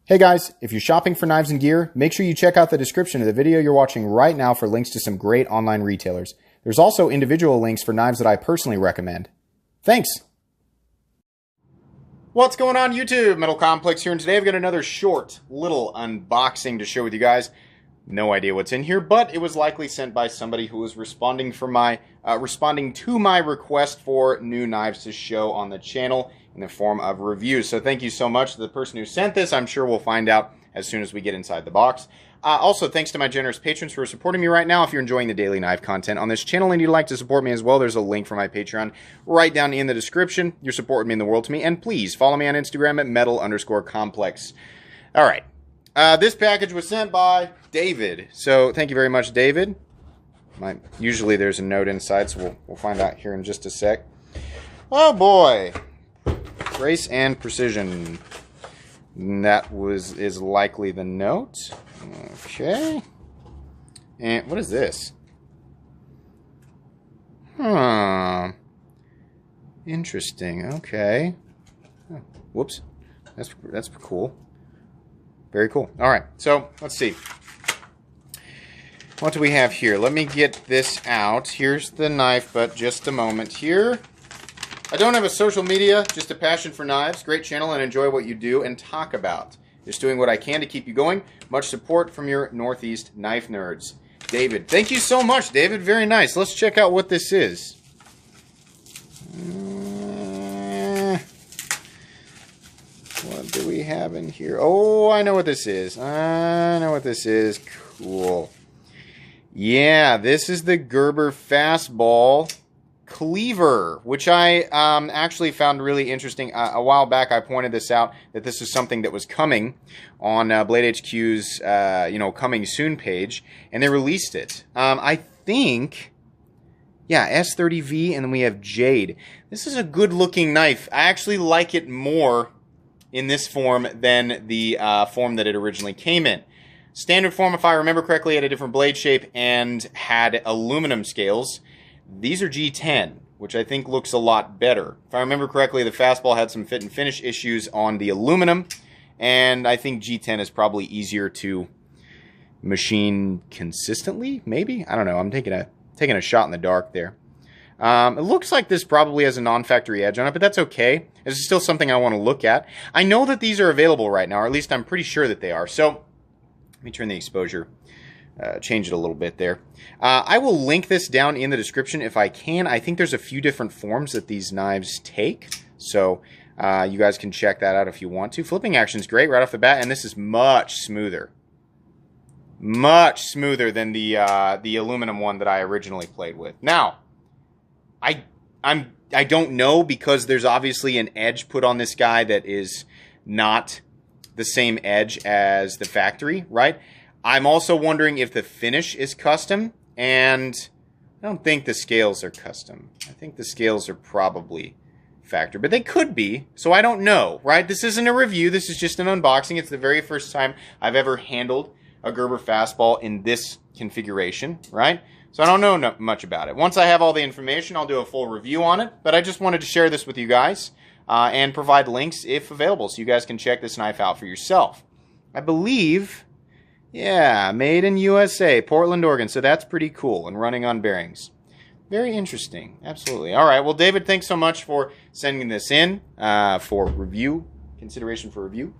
Hey guys, if you're shopping for knives and gear, make sure you check out the description of the video you're watching right now for links to some great online retailers. There's also individual links for knives that I personally recommend. Thanks! What's going on YouTube? Metal Complex here, and today I've got another short little unboxing to share with you guys. No idea what's in here, but it was likely sent by somebody who was responding to my request for new knives to show on the channel in the form of reviews. So thank you so much to the person who sent this. I'm sure we'll find out as soon as we get inside the box. Also, thanks to my generous patrons who are supporting me right now. If you're enjoying the daily knife content on this channel and you'd like to support me as well, there's a link for my Patreon right down in the description. Your support would mean the world to me. And please follow me on Instagram at metal_complex. All right. This package was sent by David. So thank you very much, David. Usually there's a note inside, so we'll find out here in just a sec. Oh boy. Grace and precision. That is likely the note. Okay. And what is this? Huh. Interesting. Okay. Oh, whoops. That's cool. Very cool. All right. So let's see. What do we have here? Let me get this out. Here's the knife, but just a moment here. I don't have a social media, just a passion for knives. Great channel and enjoy what you do and talk about. Just doing what I can to keep you going. Much support from your Northeast knife nerds. David. Thank you so much, David. Very nice. Let's check out what this is. What do we have in here? Oh, I know what this is. I know what this is. Cool. Yeah, this is the Gerber Fastball CLEAVER, which I actually found really interesting. A while back, I pointed this out, that this is something that was coming on Blade HQ's, coming soon page, and they released it. I think, yeah, S30V, and then we have Jade. This is a good-looking knife. I actually like it more in this form than the form that it originally came in. Standard form, if I remember correctly, had a different blade shape and had aluminum scales. These are G10, which I think looks a lot better. If I remember correctly, the Fastball had some fit and finish issues on the aluminum, and I think G10 is probably easier to machine consistently, maybe? I don't know. I'm taking a shot in the dark there. It looks like this probably has a non-factory edge on it, but that's okay. This is still something I want to look at. I know that these are available right now, or at least I'm pretty sure that they are. So let me turn the exposure, change it a little bit there. I will link this down in the description if I can. I think there's a few different forms that these knives take, so you guys can check that out if you want to. Flipping action's great right off the bat, and this is much smoother. Much smoother than the aluminum one that I originally played with. Now, I don't know, because there's obviously an edge put on this guy that is not the same edge as the factory, right? I'm also wondering if the finish is custom, and I don't think the scales are custom. I think the scales are probably factory, but they could be, so I don't know, right? This isn't a review, this is just an unboxing. It's the very first time I've ever handled a Gerber Fastball in this configuration, right? So I don't know much about it. Once I have all the information, I'll do a full review on it, but I just wanted to share this with you guys and provide links if available so you guys can check this knife out for yourself. I believe, yeah, made in USA, Portland, Oregon, so that's pretty cool, and running on bearings. Very interesting, absolutely. All right, well, David, thanks so much for sending this in for review, consideration for review.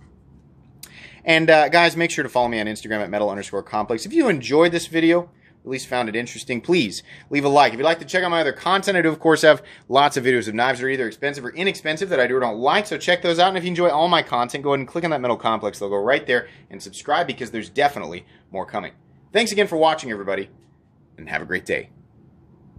And guys, make sure to follow me on Instagram at metal_complex. If you enjoyed this video, at least found it interesting, please leave a like. If you'd like to check out my other content, I do, of course, have lots of videos of knives that are either expensive or inexpensive that I do or don't like, so check those out. And if you enjoy all my content, go ahead and click on that Metal Complex logo right there and subscribe, because there's definitely more coming. Thanks again for watching, everybody, and have a great day.